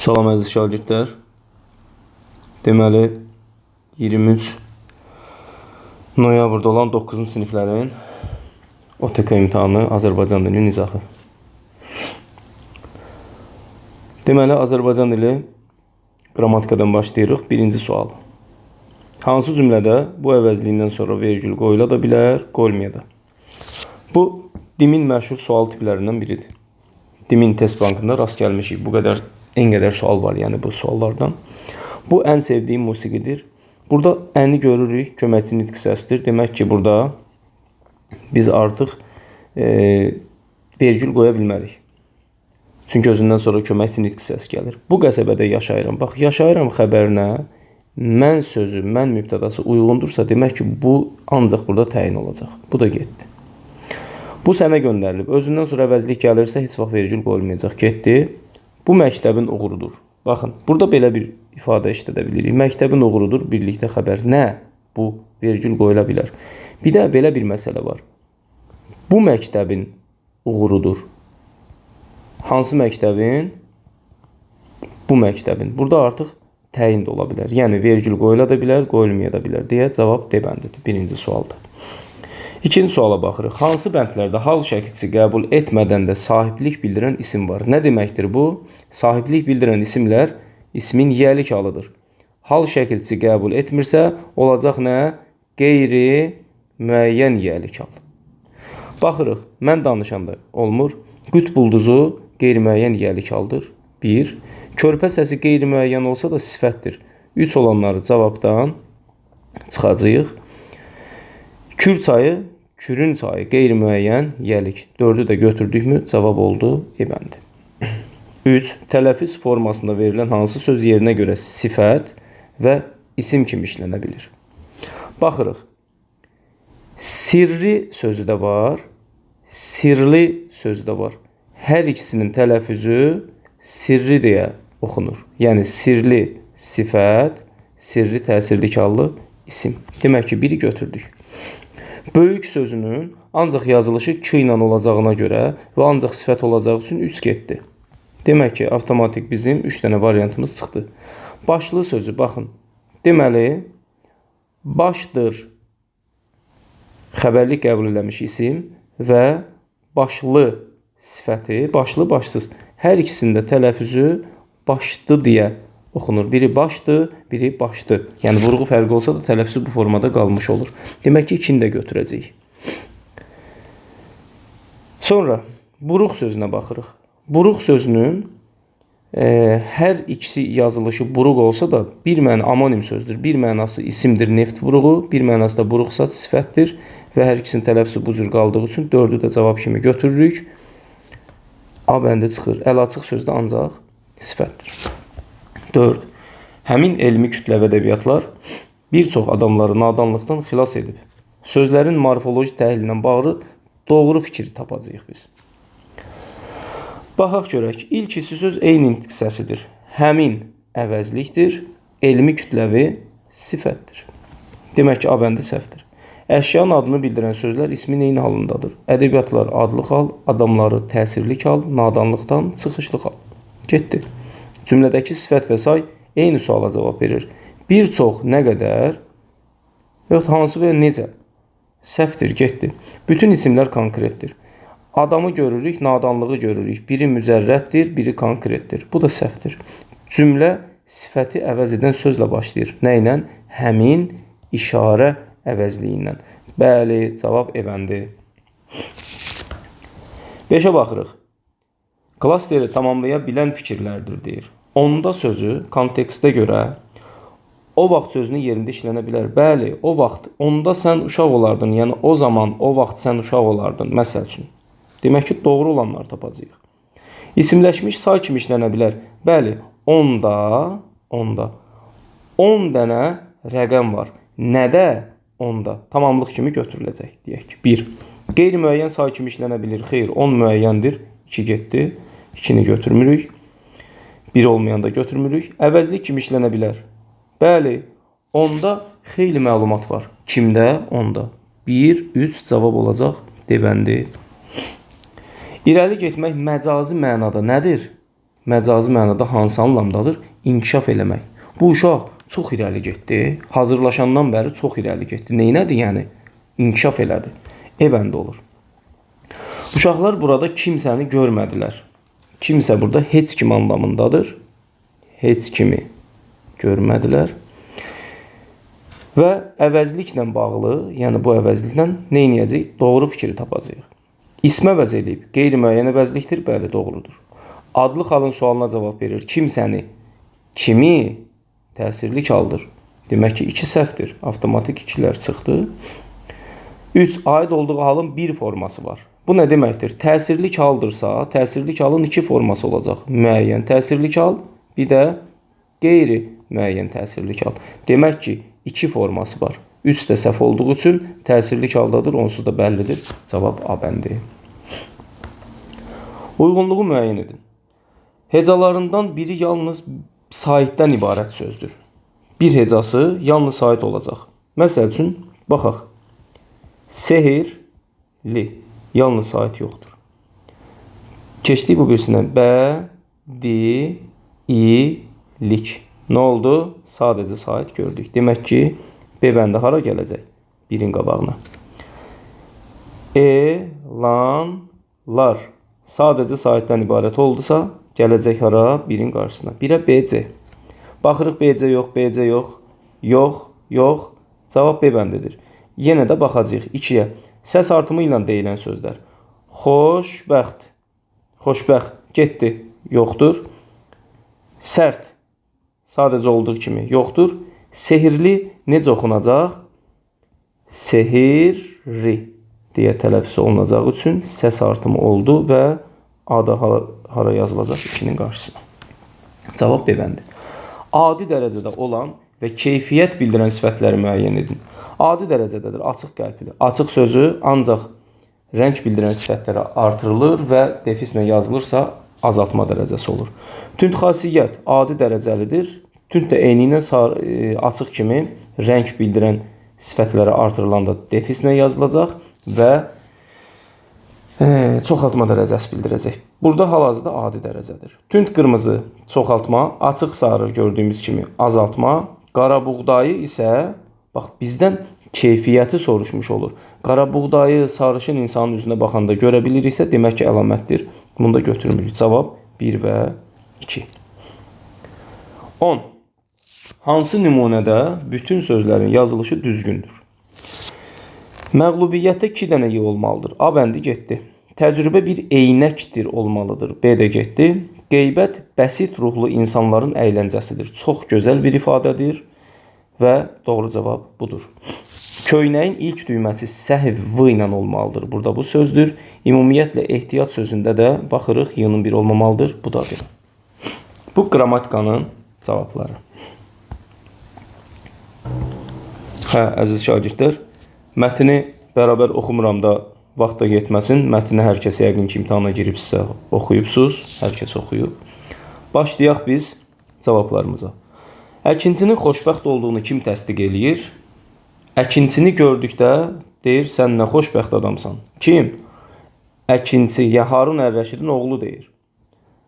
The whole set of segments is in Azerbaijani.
Salam əziz şagirdlər. Deməli 23 noyabrda olan 9-cu siniflərin OTK imtahanı Azərbaycan dili izahı. Deməli Azərbaycan dili qrammatikadan başlayırıq. Birinci sual. Hansı cümlədə bu əvəzliyindən sonra vergül qoyula da bilər, qoyulmaya da? Bu DİM-in məşhur sual tiplərindən biridir. DİM-in test bankında rast gəlmişik. Bu qədər en qədər sual var, yəni bu suallardan. Bu ən sevdiyim musiqidir. Burada əni görürük, köməkçi nitq səsdir. Demək ki, burada biz artıq vergül qoya bilmərik. Çünki özündən sonra köməkçi nitq səs gəlir. Bu qəsəbədə yaşayıram. Bax, yaşayıram xəbərinə mən sözü, mən mübtədası uyğundursa, demək ki, bu ancaq burada təyin olacaq. Bu da getdi. Bu sənə göndərilib. Özündən sonra əvəzlik gəlirsə, heç vaxt vergül qoyulmayacaq. Getdi. Bu məktəbin uğurudur. Baxın, burada belə bir ifadə işlədə bilirik. Məktəbin uğurudur, birlikdə xəbər. Nə? Bu vergül qoyula bilər. Bir də belə bir məsələ var. Bu məktəbin uğurudur. Hansı məktəbin? Bu məktəbin. Burada artıq təyin də ola bilər. Yəni vergül qoyula da bilər, qoyulmaya da bilər deyə cavab D bəndidir. Birinci sualda. İkinci suala baxırıq. Hansı bəndlərdə hal şəkilçisi qəbul etmədən də sahiblik bildirən isim var? Nə deməkdir bu? Sahiblik bildirən isimlər ismin yiyəlik halıdır. Hal şəkilçisi qəbul etmirsə, olacaq nə? Qeyri müəyyən yiyəlik hal. Baxırıq, mən danışanda olmur. Qütb ulduzu qeyri-müəyyən yiyəlik haldır. 1. Körpə səsi qeyri-müəyyən olsa da sifətdir. 3 olanları cavabdan çıxacağıq. Kür çayı, kürün çayı qeyri-müəyyən yiyəlik. 4'ü də götürdükmü cavab oldu E bəndi. 3. Tələffüz formasında verilən hansı söz yerinə görə sifət və isim kimi işlənə bilir? Baxırıq. Sirri sözü də var, sirli sözü də var. Hər ikisinin tələffüzü sirri deyə oxunur. Yəni sirli sifət, sirri təsirlik hallı isim. Demək ki, biri götürdük. Böyük sözünün ancaq yazılışı K ilə olacağına görə və ancaq sifət olacağı üçün 3 getdi. Demək ki, avtomatik bizim 3 dənə variantımız çıxdı. Başlı sözü, baxın. Deməli, başdır xəbərlik qəbul edilmiş isim və başlı sifəti, başlı, başsız. Hər ikisində tələffüzü başdı deyə oxunur. Biri başdı, biri başdı. Yəni vurğu fərqi olsa da tələffüzü bu formada qalmış olur. Demək ki, ikini də götürəcəyik. Sonra buruq sözünə baxırıq. Buruq sözünün hər ikisi yazılışı buruq olsa da bir məna anonim sözdür. Bir mənası isimdir, neft buruğu, bir mənası da buruqsa sifətdir və hər ikisinin tələffüzü bu cür qaldığı üçün 4'ü də cavab kimi götürürük. A bəndi çıxır. Əl açıq sözdə ancaq sifətdir. 4. Həmin elmi kütləvi ədəbiyyatlar bir çox adamları nadanlıqdan xilas edib. Sözlərin morfoloji təhlilindən bağlı doğru fikri tapacağıq biz. Baxaq görək. İlkisi söz eyni nitq səsidir. Həmin əvəzlikdir. Elmi kütləvi sifətdir. Demək ki, A bəndi səhvdir. Əşyanın adını bildirən sözlər ismin eyni halındadır. Ədəbiyyatlar adlıq hal, adamları təsirlik hal, nadanlıqdan çıxışlıq hal. Getdi. Cümlədəki sifət və say eyni suala cavab verir. Bir çox nə qədər, yoxsa hansı və necə? Səhvdir, getdi. Bütün isimlər konkretdir. Adamı görürük, nadanlığı görürük. Biri müzərrətdir, biri konkretdir. Bu da səhvdir. Cümlə sifəti əvəz edən sözlə başlayır. Nə ilə? Həmin işarə əvəzliyindən. Bəli, cavab E bəndi. 5'ə baxırıq. Klasteri tamamlaya bilən fikirlərdir, deyir. Onda sözü kontekstə görə o vaxt sözünün yerində işlənə bilər. Bəli, o vaxt, onda sən uşaq olardın. Yəni o zaman, o vaxt sən uşaq olardın. Məsəl üçün. Demək ki, doğru olanları tapacağıq. İsimləşmiş say kimi işlənə bilər. Bəli, onda 10 dənə rəqəm var. Nədə? Onda. Tamamlıq kimi götürüləcək. Deyək ki, 1. Qeyri-müəyyən say kimi işlənə bilir. Xeyr, 10 müəyyəndir. 2 getdi. 2'ni götürmürük. 1 olmayanda götürmürük. Əvəzlik kimi işlənə bilər. Bəli, onda xeyli məlumat var. Kimdə? Onda. 1, 3 cavab olacaq. D bəndi. İrəli getmək məcazi mənada nədir? məcazi mənada hansı anlamdadır? İnkişaf eləmək. Bu uşaq çox irəli getdi. Hazırlaşandan bəri çox irəli getdi. Neynədir yəni? İnkişaf elədi. Ebəndə olur. Uşaqlar burada kimsəni görmədilər. Kimsə burada heç kim anlamındadır. Heç kimi görmədilər. Və əvəzliklə bağlı, yəni bu əvəzliklə nə edəcəyik? Doğru fikri tapacağıq. İsmə əvəz edib, qeyri-müəyyən əvəzlikdir, bəli, doğrudur. Adlı xalın sualına cavab verir. Kimsəni, kimi təsirli kaldır. Demək ki, 2 səhvdir. Avtomatik 2-lər çıxdı. 3. Aid olduğu halın bir forması var. Bu nə deməkdir? Təsirli kaldırsa, təsirli kalın 2 forması olacaq. Müəyyən təsirli kal, bir də qeyri-müəyyən təsirli kal. Demək ki, 2 forması var. 3 də səhv olduğu üçün təsirli kaldadır, onsuz da bəllidir. Cavab A bəndi. Uyğunluğu müəyyən edin. Hecalarından biri yalnız saitdən ibarət sözdür. Bir hecası yalnız sait olacaq. Məsəl üçün, baxaq. Sehirli. Yalnız sait yoxdur. Keçdik bu birisinə. Bədilik. Nə oldu? Sadəcə sait gördük. Demək ki, B bəndə hara gələcək? Birin qabağına. Elanlar. Sadəcə saitdən ibarət oldusa, gələcək hara? Birin qarşısına. Birə BC. Baxırıq BC yox, BC yox. Yox, yox. Cavab B bəndidir. Yenə də baxacağıq 2-yə. Səs artımı ilə deyilən sözlər. Xoşbəxt. Xoşbəxt. Getdi. Yoxdur. Sərt. Sadəcə olduğu kimi yoxdur. Sehirli necə oxunacaq? Sehirri deyə tələffüz olunacağı üçün səs artımı oldu və A-da hara yazılacaq? 2-nin qarşısına. Cavab B bəndi. Adi dərəcədə olan və keyfiyyət bildirən sifətləri müəyyən edin. Adi dərəcədədir, açıq qəlbli. Açıq sözü ancaq rəng bildirən sifətlərə artırılır və defislə yazılırsa azaltma dərəcəsi olur. Tünd xasiyyət adi dərəcəlidir. Tünd də eyni ilə açıq kimi rəng bildirən sifətlərə artırılanda defislə yazılacaq və çoxaltma dərəcəsi bildirəcək. Burada hal-hazırda adi dərəcədir. Tünd qırmızı çoxaltma, açıq sarı gördüyümüz kimi azaltma, qara buğdayı isə bax, bizdən keyfiyyəti soruşmuş olur. Qara buğdayı sarışın insanın üzünə baxanda görə biliriksə, demək ki, əlamətdir. Bunu da götürmürük. Cavab 1 və 2. 10. Hansı nümunədə bütün sözlərin yazılışı düzgündür? Məğlubiyyətdə 2 dənə Y olmalıdır. A bəndi getdi. Təcrübə bir eynəkdir olmalıdır. B də getdi. Qeybət bəsit ruhlu insanların əyləncəsidir. Çox gözəl bir ifadədir. Və doğru cavab budur. Köynəyin ilk düyməsi səhv V ilə olmalıdır. Burada bu sözdür. Ümumiyyətlə ehtiyat sözündə də baxırıq Y-nin 1 olmamalıdır. Bu da bir. Bu qrammatikanın cavabları. Əziz şagirdlər, mətni bərabər oxumuram da vaxt da getməsin. Mətni hər kəs yəqin ki, imtahana giribsə oxuyubsuz. Hər kəs oxuyub. Başlayaq biz cavablarımıza. Əkinçinin xoşbəxt olduğunu kim təsdiq eləyir? Əkinçini gördükdə deyir, sən nə xoşbəxt adamsan. Kim? Əkinçi, ya Harun Ər-Rəşidin oğlu deyir.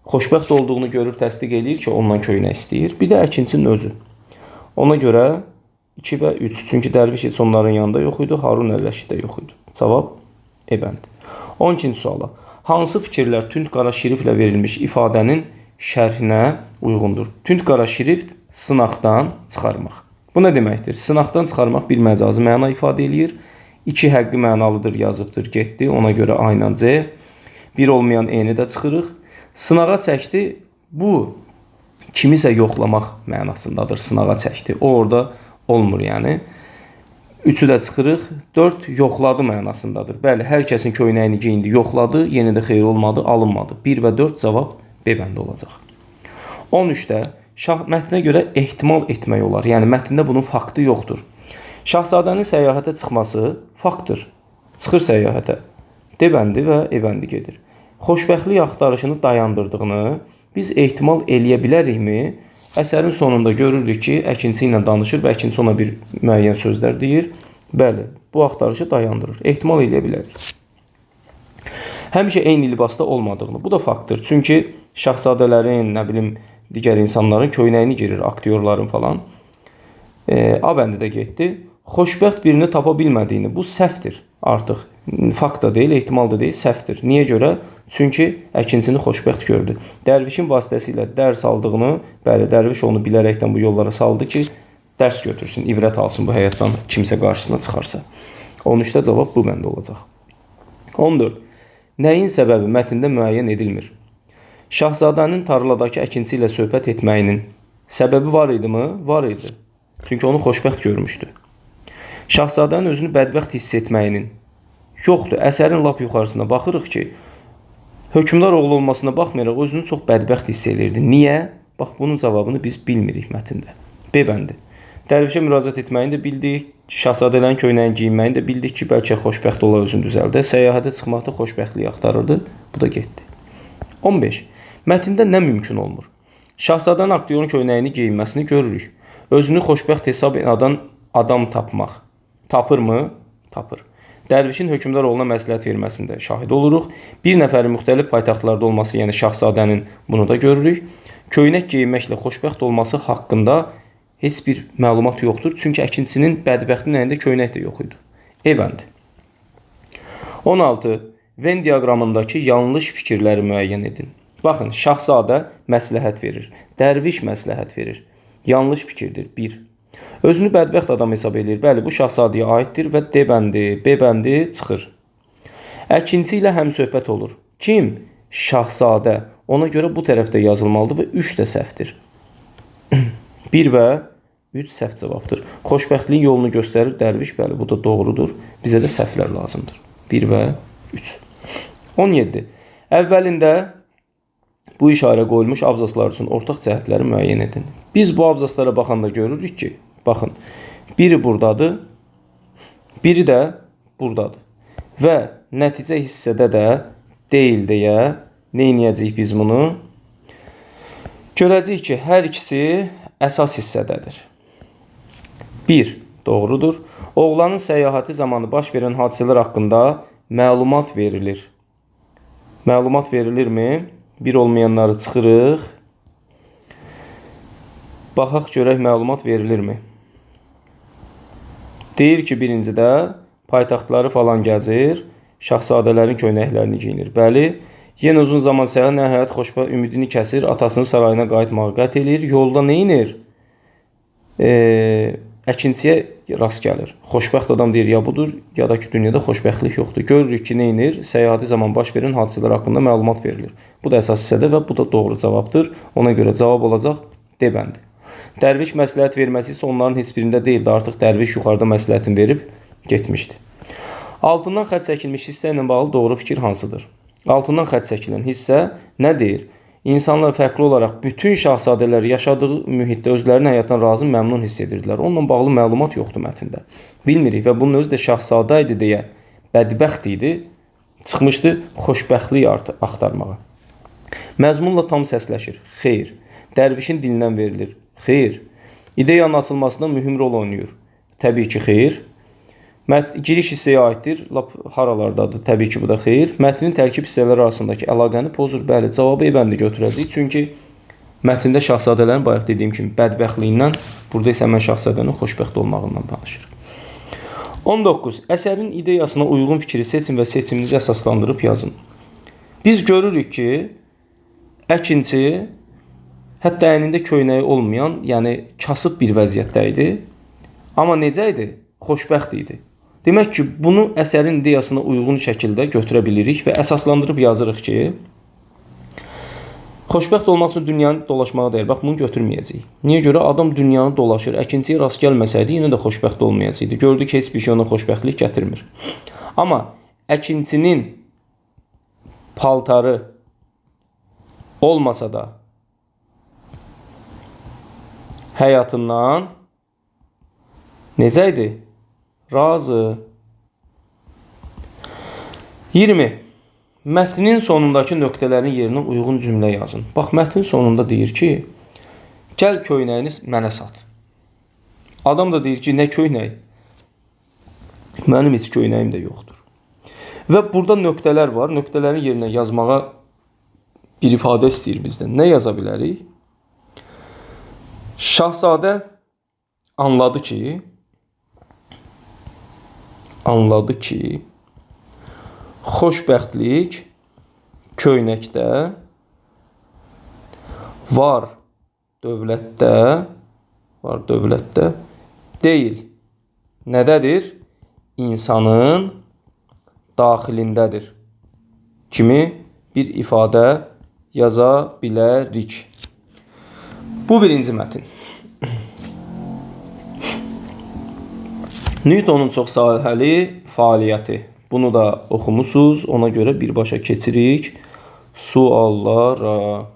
Xoşbəxt olduğunu görüb təsdiq eləyir ki, ondan köynək istəyir. Bir də əkinçinin özü. Ona görə 2 və 3. Çünki Dərviş heç onların yanında yox idi, Harun Ər-Rəşid də yox idi. Cavab E bəndi. 12-ci suala. Hansı fikirlər tünd qara şriflə verilmiş ifadənin şərhinə uyğundur? Tünd qara şrift sınaqdan çıxarmaq. Bu nə deməkdir? Sınaqdan çıxarmaq bir məcazi məna ifadə eləyir. 2 həqqi mənalıdır yazıbdır, getdi. Ona görə A ilə C. 1 olmayan E-ni də çıxırıq. Sınağa çəkdi. Bu kimisə yoxlamaq mənasındadır. Sınağa çəkdi. O orada olmur yəni. 3-ü də çıxırıq. 4 yoxladı mənasındadır. Bəli, hər kəsin köynəyini geyindi, yoxladı. Yenə də xeyir olmadı, alınmadı. 1 və 4 cavab B bəndə olacaq. 13-də mətnə görə ehtimal etmək olar. Yəni, mətndə bunun faktı yoxdur. Şahzadənin səyahətə çıxması faktdır. Çıxır səyahətə. D bəndi və E bəndi gedir. Xoşbəxtlik axtarışını dayandırdığını biz ehtimal eləyə bilərikmi? Əsərin sonunda görürük ki, əkinçi ilə danışır və əkinçi ona bir müəyyən sözlər deyir. Bəli, bu axtarışı dayandırır. Ehtimal eləyə bilərik. Həmişə eyni libasda olmadığını. Bu da faktdır. Çünki şahzadələrin, nə bilim, digər insanların köynəyini girir, aktyorların falan. A bəndi də getdi. Xoşbəxt birini tapa bilmədiyini, bu səhvdir artıq. Fakt da deyil, ehtimal da deyil, səhvdir. Niyə görə? Çünki əkincini xoşbəxt gördü. Dərvişin vasitəsilə dərs aldığını, bəli, dərviş onu bilərəkdən bu yollara saldı ki, dərs götürsün, ibrət alsın bu həyatdan kimsə qarşısına çıxarsa. 13-də cavab bu bəndə olacaq. 14. Nəyin səbəbi mətndə müəyyən edilmir? Şahzadənin tarladakı əkinçi ilə söhbət etməyinin səbəbi var idimi? Var idi. Çünki onu xoşbəxt görmüşdü. Şahzadənin özünü bədbəxt hiss etməyinin yoxdur. Əsərin lap yuxarısına baxırıq ki, hökmdar oğlu olmasına baxmayaraq özünü çox bədbəxt hiss edirdi. Niyə? Bax, bunun cavabını biz bilmirik mətndə. B bəndi. Dərvişə müraciət etməyini də bildik. Şahzadələrin köynəyini giyinməyini də bildik ki, bəlkə xoşbəxt ola özünü düzəldə. Səyahətə çıxmaqda xoşbəxtliyi axtarırdı. Bu da getdi. 15. Mətndə nə mümkün olmur? Şahzadənin aktyorun köynəyini geyinməsini görürük. Özünü xoşbəxt hesab edən adam tapmaq. Tapırmı? Tapır. Dərvişin hökmdar oğluna məsləhət verməsində şahid oluruq. Bir nəfərin müxtəlif paytaxtlarda olması, yəni şahzadənin, bunu da görürük. Köynək geyinməklə xoşbəxt olması haqqında heç bir məlumat yoxdur. Çünki əkinçinin bədbəxtin əlində köynək də yox idi. E bəndi. 16. Venn diaqramındakı yanlış fikirləri müəyyən edin. Baxın, şahzadə məsləhət verir. Dərviş məsləhət verir. Yanlış fikirdir. 1. Özünü bədbəxt adam hesab edir. Bəli, bu şahzadəyə aiddir və D bəndi, B bəndi çıxır. Əkinçi ilə həmsöhbət olur. Kim? Şahzadə. Ona görə bu tərəfdə yazılmalıdır və 3 də səhvdir. 1 və 3 səhv cavabdır. Xoşbəxtliyin yolunu göstərir dərviş. Bəli, bu da doğrudur. Bizə də səhvlər lazımdır. 1 və 3. 17. Əvvəlində bu işarə qoyulmuş abzaslar üçün ortaq cəhətləri müəyyən edin. Biz bu abzaslara baxanda görürük ki, baxın, biri buradadır, biri də buradadır. Və nəticə hissədə də deyil deyə neyniyəcəyik biz bunu? Görəcəyik ki, hər ikisi əsas hissədədir. 1. Doğrudur. Oğlanın səyahəti zamanı baş verən hadisələr haqqında məlumat verilir. Məlumat verilirmi? Bir olmayanları çıxırıq. Baxaq görək məlumat verilirmi? Deyir ki, birincidə paytaxtları falan gəzir, şahzadələrin köynəklərini giyinir. Bəli, yenə uzun zaman səyahət nəhayət xoşbəxt ümidini kəsir, atasının sarayına qayıtmağı qət edir. Yolda neynir? Əkinçiyə rast gəlir. Xoşbəxt adam deyir, ya budur, ya da ki, dünyada xoşbəxtlik yoxdur. Görürük ki, neynir? Səyahəti zaman baş verən hadisələr haqqında məlumat verilir. Bu da əsas hissədə və bu da doğru cavabdır. Ona görə cavab olacaq D bəndi. Dərviş məsləhət verməsi isə onların heç birində deyildi. Artıq dərviş yuxarıda məsləhətini verib getmişdi. Altından xətt çəkilmiş hissə ilə bağlı doğru fikir hansıdır? Altından xətt çəkilən hissə nə deyir? İnsanlar fərqli olaraq bütün şahzadələr yaşadığı mühitdə özlərinin həyatdan razı, məmnun hiss edirdilər. Onunla bağlı məlumat yoxdur mətndə. Bilmirik və bunun özü də şahzadə idi deyə bədbəxt idi, çıxmışdı xoşbəxtlik axtarmağa. Məzmunla tam səsləşir. Xeyr. Dərvişin dilindən verilir. Xeyr. İdeyanın açılmasında mühüm rol oynayır. Təbii ki, xeyr. Giriş hissəyə aiddir. Lap haralardadır. Təbii ki, bu da xeyr. Mətnin tərkib hissələri arasındakı əlaqəni pozur. Bəli, cavabı E bəndi götürəcəyik. Çünki mətndə şahzadələrin bayaq dediyim kimi bədbəxtliyindən, burada isə mən şahzadənin xoşbəxt olmağından danışır. 19. Əsərin ideyasına uyğun fikri seçin və seçiminizi əsaslandırıb yazın. Biz görürük ki, əkinçi hətta əynində köynəyi olmayan, yəni kasıb bir vəziyyətdə idi. Amma necə idi? Xoşbəxt idi. Demək ki, bunu əsərin ideyasına uyğun şəkildə götürə bilirik və əsaslandırıb yazırıq ki, xoşbəxt olmaq üçün dünyanı dolaşmağa deyil. Bax, bunu götürməyəcəyik. Niyə görə? Adam dünyanı dolaşır. Əkinciyə rast gəlməsəydi, yenə də xoşbəxt olmayacaqdı. Gördük ki, heç bir şey ona xoşbəxtlik gətirmir. Amma əkincinin paltarı olmasa da həyatından necə idi? Razı. 20. Mətnin sonundakı nöqtələrin yerinə uyğun cümlə yazın. Bax, mətnin sonunda deyir ki, gəl köynəyini mənə sat. Adam da deyir ki, nə köynək? Mənim heç köynəyim də yoxdur. Və burada nöqtələr var. Nöqtələrin yerinə yazmağa bir ifadə istəyir bizdən. Nə yaza bilərik? Şahzadə anladı ki, xoşbəxtlik köynəkdə var dövlətdə deyil. Nədədir? İnsanın daxilindədir kimi bir ifadə yaza bilərik. Bu birinci mətin. Newtonun çox sahəli fəaliyyəti. Bunu da oxumusunuz. Ona görə birbaşa keçirik suallara.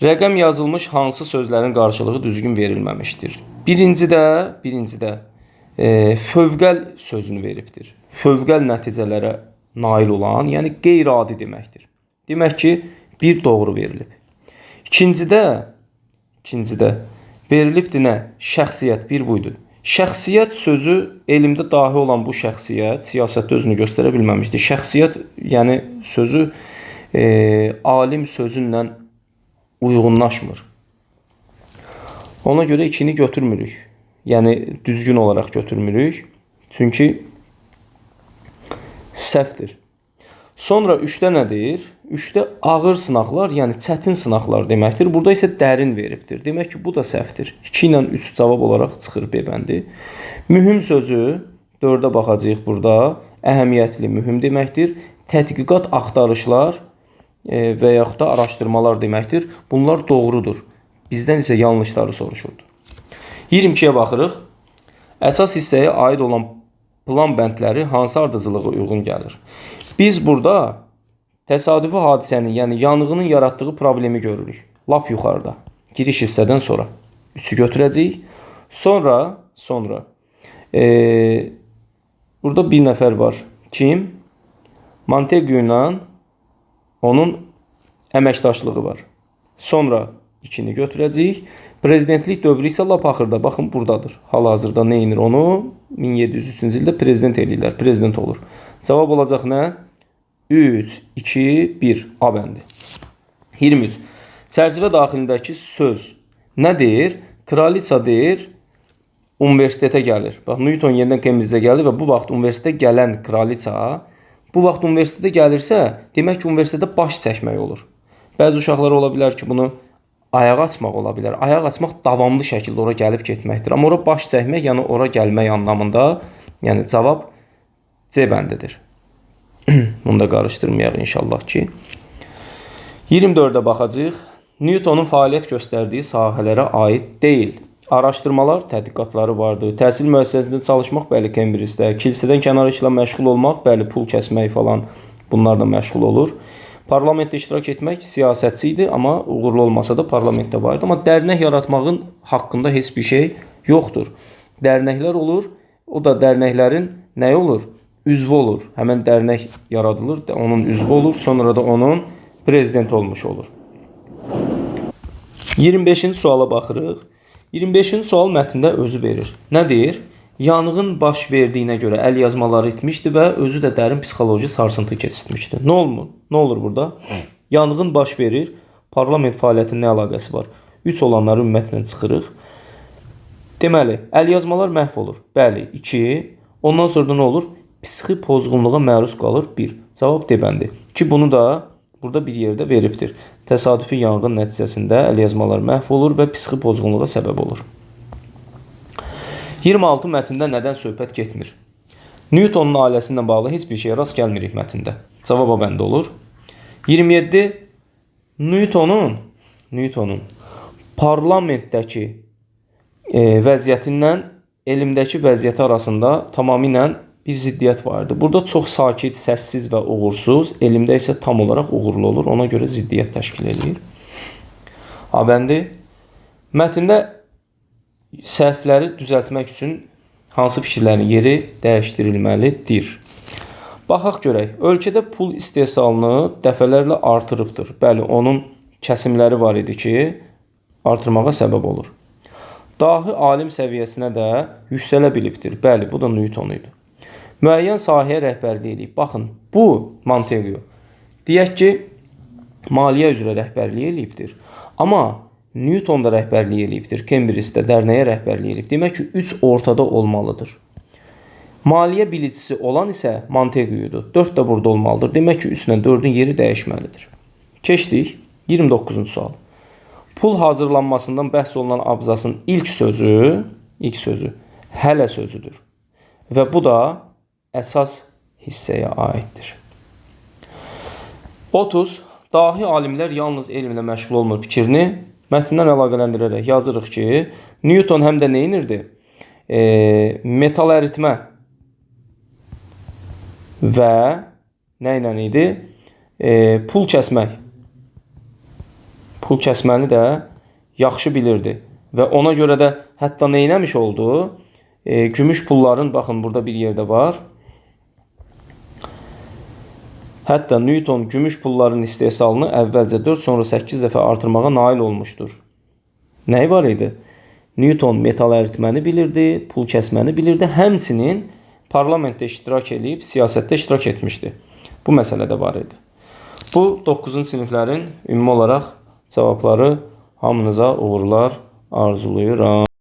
Rəqəm yazılmış hansı sözlərin qarşılığı düzgün verilməmişdir? Birincidə fövqəl sözünü veribdir. Fövqəl nəticələrə nail olan, yəni qeyri-adi deməkdir. Demək ki, bir doğru verilib. İkincidə verilibdir nə? Şəxsiyyət, bir buydu. Şəxsiyyət sözü elmdə dahi olan bu şəxsiyyət siyasətdə özünü göstərə bilməmişdir. Şəxsiyyət, yəni sözü alim sözünlə uyğunlaşmır. Ona görə ikini götürmürük. Yəni düzgün olaraq götürmürük. Çünki səhvdir. Sonra 3-də nədir? 3-də ağır sınaqlar, yəni çətin sınaqlar deməkdir. Burada isə dərin veribdir. Demək ki, bu da səhvdir. 2 ilə 3 cavab olaraq çıxır B bəndi. Mühüm sözü 4-də baxacağıq burada. Əhəmiyyətli, mühüm deməkdir. Tədqiqat, axtarışlar və yaxud da araşdırmalar deməkdir. Bunlar doğrudur. Bizdən isə yanlışları soruşurdu. 22-yə baxırıq. Əsas hissəyə aid olan plan bəndləri hansı ardıcılığa uyğun gəlir? Biz burada təsadüfi hadisənin, yəni yanğının yaratdığı problemi görürük. Lap yuxarıda. Giriş hissədən sonra. 3-ü götürəcəyik. Sonra burada bir nəfər var. Kim? Montaigne ilə onun əməkdaşlığı var. Sonra 2-ni götürəcəyik. Prezidentlik dövrü isə lap axırda. Baxın, buradadır. Hal-hazırda nə inir onu? 1703-cü ildə prezident eləyirlər. Prezident olur. Cavab olacaq nə? 3, 2, 1. A bəndi. 23. Çərçivə daxilindəki söz nə deyir? Kraliça deyir, universitetə gəlir. Bax, Newton yenidən Cambridge-ə gəldi və bu vaxt universitetə gələn kraliça bu vaxt universitetə gəlirsə, demək ki, universitetə baş çəkmək olur. Bəzi uşaqlar ola bilər ki, bunu ayaq açmaq ola bilər. Ayaq açmaq davamlı şəkildə ora gəlib getməkdir. Amma ora baş çəkmək, yəni ora gəlmək anlamında, yəni cavab C bəndidir. Bunu da qarışdırmayaq inşallah ki. 24-də baxacağıq. Newtonun fəaliyyət göstərdiyi sahələrə aid deyil. Araşdırmalar, tədqiqatları vardı. Təhsil müəssisəsində çalışmaq, bəli, Cambridge-də. Kilsədən kənar işlə məşğul olmaq, bəli, pul kəsmək falan bunlarla məşğul olur. Parlamentdə iştirak etmək siyasətçi idi, amma uğurlu olmasa da parlamentdə var idi. Amma dərnək yaratmağın haqqında heç bir şey yoxdur. Dərnəklər olur, o da dərnəklərin nəyi olur? Üzvü olur. Həmən dərnək yaradılır, onun üzvü olur, sonra da onun prezident olmuş olur. 25-ci suala baxırıq. 25-ci sual mətndə özü verir. Nə deyir? Yanğın baş verdiyinə görə əl yazmaları itmişdi və özü də dərin psixoloji sarsıntı keçirmişdi. Nə olur burada? Yanğın baş verir, parlament fəaliyyətinin nə əlaqəsi var? 3 olanları ümumiyyətlə çıxırıq. Deməli, əl yazmalar məhv olur. Bəli, 2. Ondan sonra da nə olur? Psixi pozğunluğa məruz qalır 1. Cavab D bəndi. Ki bunu da burada bir yerdə veribdir. Təsadüfi yanğın nəticəsində əl yazmalar məhv olur və psixi pozğunluğa səbəb olur. 26 mətndə nədən söhbət getmir? Newtonun ailəsi ilə bağlı heç bir şeyə rast gəlmirik mətndə. Cavab A bəndə olur. 27 Newtonun parlamentdəki vəziyyətindən elmdəki vəziyyəti arasında tamamilə bir ziddiyyət vardı. Burada çox sakit, səssiz və uğursuz, elmdə isə tam olaraq uğurlu olur. Ona görə ziddiyyət təşkil edir. A bəndi. Mətndə səhvləri düzəltmək üçün hansı fikirlərin yeri dəyişdirilməlidir? Baxaq görək. Ölkədə pul istehsalını dəfələrlə artırıbdır. Bəli, onun kəsimləri var idi ki, artırmağa səbəb olur. Dahi alim səviyyəsinə də yüksələ bilibdir. Bəli, bu da Newton idi. Müəyyən sahəyə rəhbərlik edib. Baxın, bu Montaigne. Deyək ki, maliyyə üzrə rəhbərlik eləyibdir. Amma Newton da rəhbərlik eləyibdir. Cambridge-də dərnəyə rəhbərlik eləyib. Demək ki, 3 ortada olmalıdır. Maliyyə bilicisi olan isə Montegu'dur. 4 də burada olmalıdır. Demək ki, 3 ilə 4-ün yeri dəyişməlidir. Keçdik 29-cu sual. Pul hazırlanmasından bəhs olunan abzasın ilk sözü hələ sözüdür. Və bu da əsas hissəyə aiddir. 30. Dahi alimlər yalnız elmlə məşğul olmur fikrini mətndən əlaqələndirərək yazırıq ki, Newton həm də nə edirdi? Metal əritmə və nə ilə idi? Pul kəsmək. Pul kəsməni də yaxşı bilirdi. Və ona görə də hətta nə eləmiş oldu? Gümüş pulların, baxın burada bir yerdə var. Hətta Newton gümüş pulların istehsalını əvvəlcə 4, sonra 8 dəfə artırmağa nail olmuşdur. Nəyi var idi? Newton metal əritməni bilirdi, pul kəsməni bilirdi, həmçinin parlamentdə iştirak edib, siyasətdə iştirak etmişdi. Bu məsələ də var idi. Bu 9-cu siniflərin ümumi olaraq cavabları hamınıza uğurlar arzulayıram.